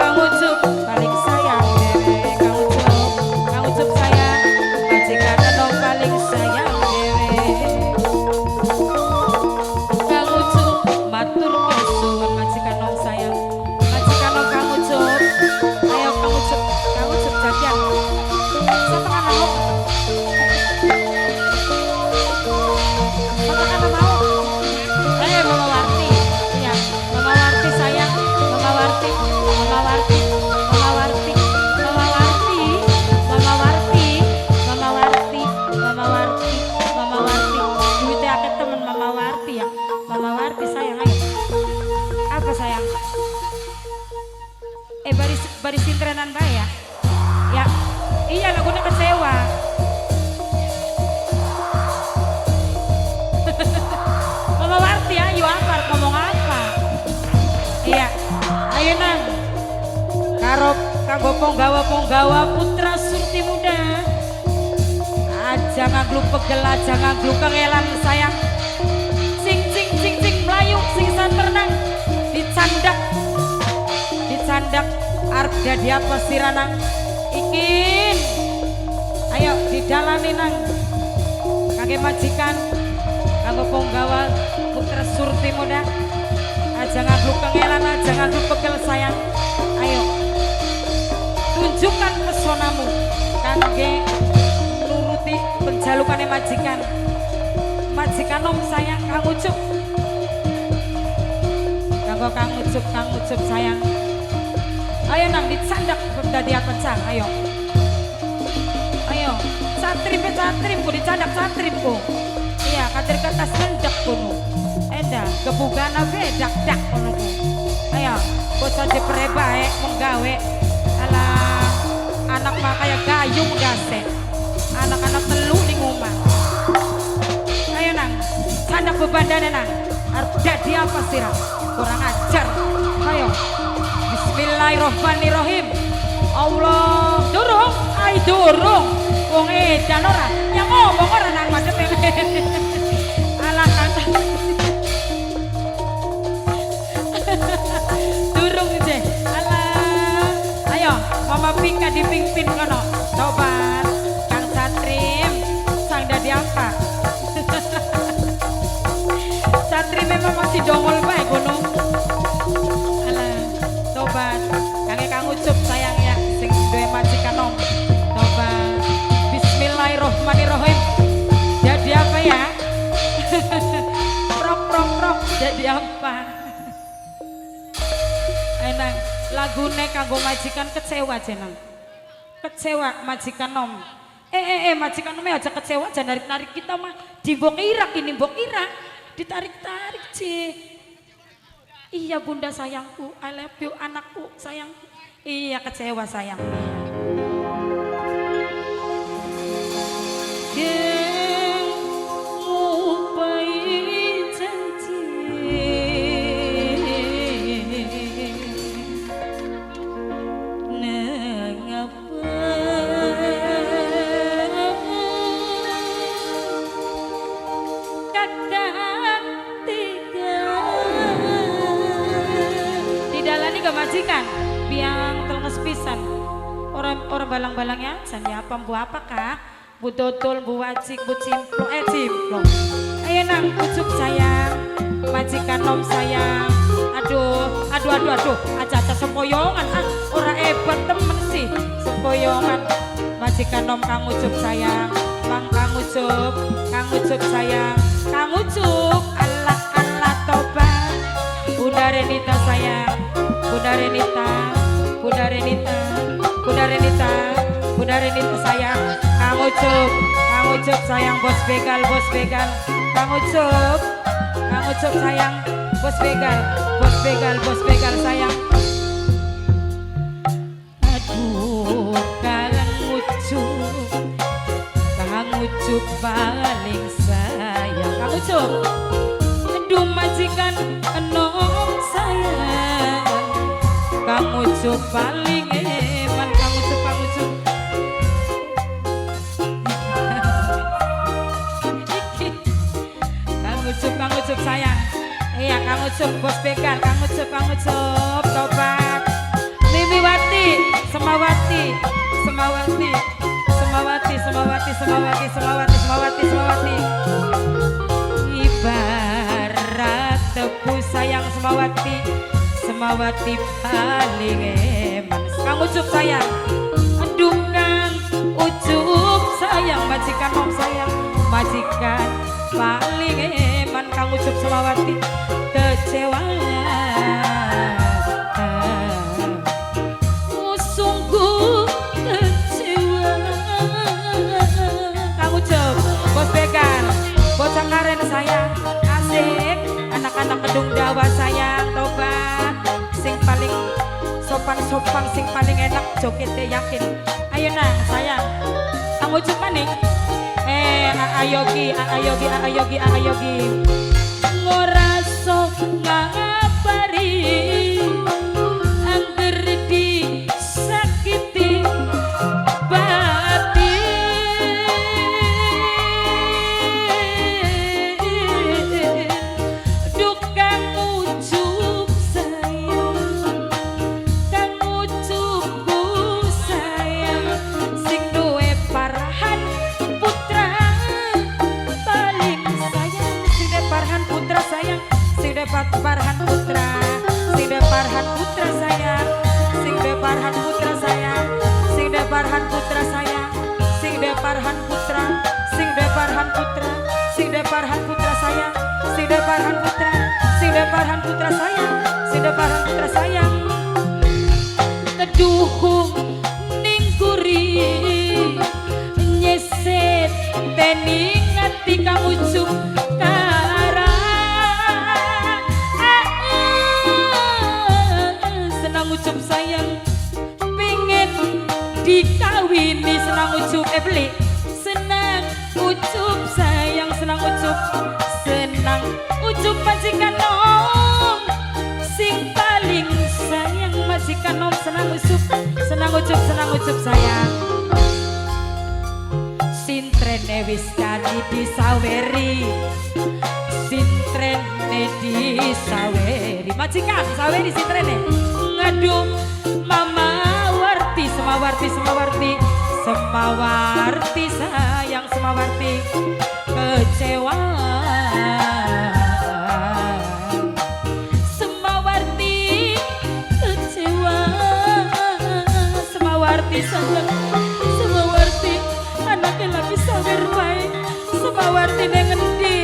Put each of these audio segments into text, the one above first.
Kang Ucup paling sayang dewe Kang Ucup baris sintrenan bae ya. Ya. Iya lagunya kecewa. Mama Warti ayo apa ngomong apa? Iya. Ayo nang. Karo kanggo ponggawa putra surti muda. Aja ngaglu pegel, aja ngaglu kengelan sayang. Sing melayu, sing santenang. Dicandak arep dadi apa siranang. Ikin. Ayo didalani nang. Kangge majikan, kanggo ponggawa putra surti muda. Aja ngaglu kengelan, aja ngaglu pegel sayang. Ayo tunjukkan pesonamu kangge nuruti penjalukane majikan om sayang Kang Ucup. Kanggo Kang Ucup sayang. Ayo nang dicandak dadi apa cang, ayo satripku dicandak satripku. Iya katir kertas ngendek kuno enda gebugana bedak dak kuno. Ayo bocah dipereba menggawe ala anak mah kaya gayung dase anak-anak telu di rumah. Ayo nang candak bebandane nang arep dadi apa sirah kurang ajar. Ayo Bismillahirrahmanirrahim. Allah durung wong edan ora yang ngomong ora nang madhep ala kata durung je ala. Ayo mama Pika dipimpin kono tobat Kang Satrim sang dadi apa. Satrim memang masih dongol bae kono. Alah tobat kangge Kang Ucup sayang ya sing duwe majikan nom. Tobat Bismillahirrahmanirrahim. Jadi apa ya? Prok jadi apa? Enang lagune kanggo majikan kecewa jeneng. Kecewa majikan nom. Majikan nom aja kecewa aja narik kita mah dimbok irak ini mbok irak ditarik sih. Iya bunda sayangku, I love you anakku sayangku. Iya kecewa sayang. Majikan biang telnges pisan orang balang-balangnya san ya apa apakah Bu Dodol Bu Wajik Bu Cimplo Cimplo. Ayo nang Ucup sayang majikan nom sayang. Aduh aja sempoyongan ora hebat temen sih sempoyongan majikan nom Kang Ucup sayang. Kang Ucup sayang Kang Ucup Allah tobat Bunda Renita sayang Bunda Renita sayang. Kang Ucup sayang bos begal Kang Ucup sayang bos begal sayang. Aduh Kang Ucup paling sayang Kang Ucup. Aduh majikan enom sayang Kang Ucup paling eman Kang Ucup Kang Ucup sayang. Iya Kang Ucup bos begal Kang Ucup tobat. Mimiwati Semawati ibarat tebu sayang Semawati paling eman Kang Ucup sayang. Aduh Kang Ucup sayang majikan om sayang majikan paling eman Kang Ucup Semawati kecewa. Sungguh kecewa Kang Ucup bos begal bocah karen sayang asik anak-anak kedung dawa sayang tobat sing paling sopan sing paling enak jogetnya yakin. Ayo nang sayang, kamu cuma nih. Ayogi. Ngora sok ngabari, angger disakiti batin. Duh kang ucup sayang, kang ucupku sayang, sing duwe parahan putra paling sayang, sing duwe parahan putra sayang, sing duwe parahan putra, sing duwe parahan putra sayang, sing duwe parahan putra sayang, sing duwe parahan putra sayang, sing duwe parahan putra, sing duwe parahan putra, sing duwe parahan putra sayang, sing duwe parahan putra, sing duwe parahan putra sayang, sing duwe parahan putra sayang. Keduhung ning guri nyeset tening ati kang ucup karang. Senang ucup sayang pengen dikawini, senang ucup beli senang ucup sayang, senang ucup majikan nom sing paling sayang, majikan nom senang ucup sayang. Sintrene wis jadi disaweri, sintrene disaweri, majikan saweri sintrene. Ngaduh mama warti, semawarti sayang, semawarti kecewa, semawarti kecewa, semawarti sayang, semawarti anaknya lagi sawer baik, semawarti nengendi,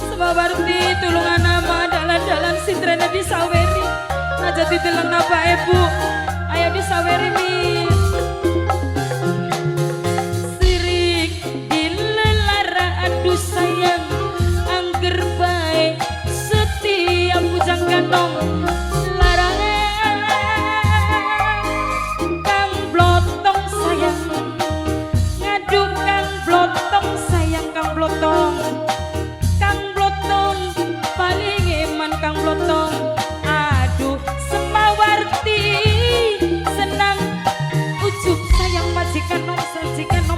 semawarti tulungan nama dalan-dalan sintrene disaweri aja ditelang apa ibu, ayo disaweri mi. Sirik dilelara aduh sayang, angger baik setiap bujang ganong larangan, kang blotong sayang, ngadu kang blotong sayang, kang blotong paling eman kang blotong. Aduh semawarti senang ucup sayang, majikan nom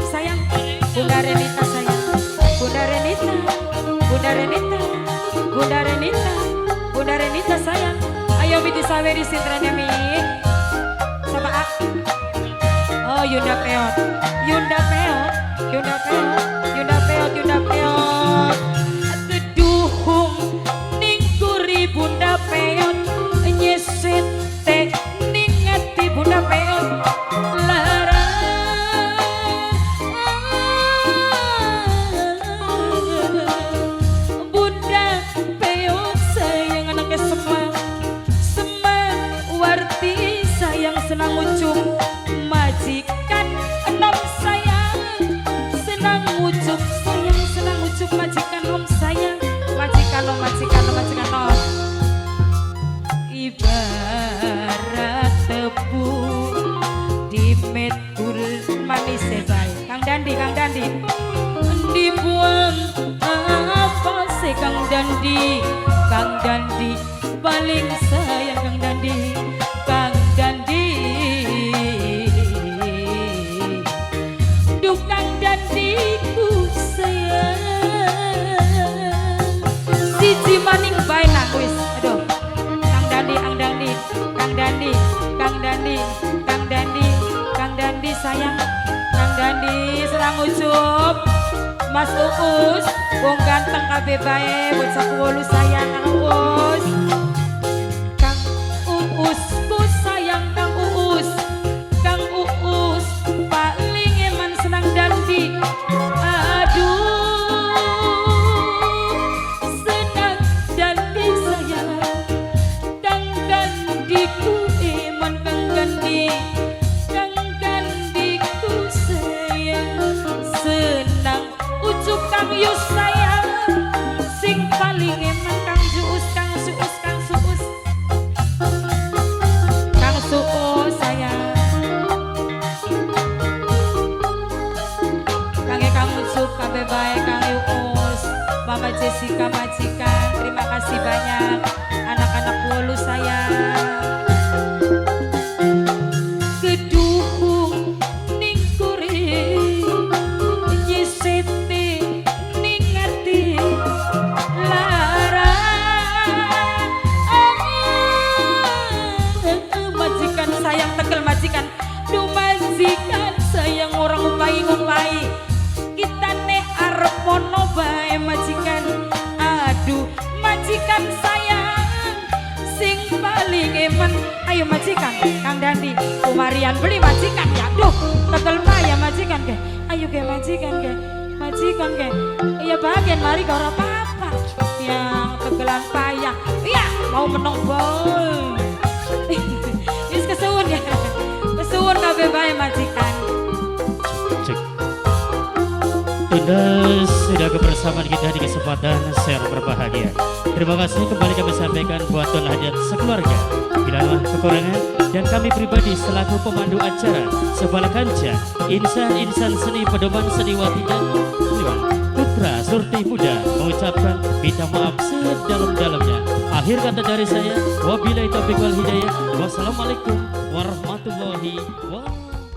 sayang, Bunda Renita sayang, Bunda Renita sayang. Ayo mi disaweri sintranya mi sama ak. Oh Yunda Peot. Keduhung ning guri Bunda Peot, nyeset teh ning ati Bunda Peot lara. Bunda Peot sayang anaknya warti sayang, senang ucup majikan enom sayang, senang ucup sayang, senang ucup majikan nom sayang, majikan nom. Ibarat tebu di metul manis baik, Kang Dandi dibuang apa sih Kang Dandi paling sayang, Kang Dandi duh Kang Dandiku sayang, siji maning bae nak wis. Aduh Kang Dandi sayang, Kang Dandi senang ucup Mas Uus wong ganteng kabeh bae buat sakuwolu sayang, Kang Uus. Kang Uusku sayang, Kang Uus paling eman senang Dandi. Aduh senang Dandi sayang, Kang Dandiku eman, Kang Dandiku sayang, senang ucup Kang Yus sayang, sing paling eman Kang Juus ayo majikan Kang Dandi kumarian beli majikan ya duh tetel ya majikan ke ayo ke majikan ke iya bagian mari kau apa-apa yang tegelan payah iya mau menong bol ini kesuwun ya kesuwun kabeh bae majikan. Indah sudah kebersamaan kita di kesempatan share berbahagia. Terima kasih kembali kami sampaikan buat Don Hajat sekeluarga. Bila ada kekurangan dan kami pribadi selaku pemandu acara Sebala Kanca insan seni pedoman seniwati dan putra surti muda mengucapkan minta maaf sedalam-dalamnya. Akhir kata dari saya, wabillahi taufiq wal hidayah. Wassalamualaikum warahmatullahi wabarakatuh.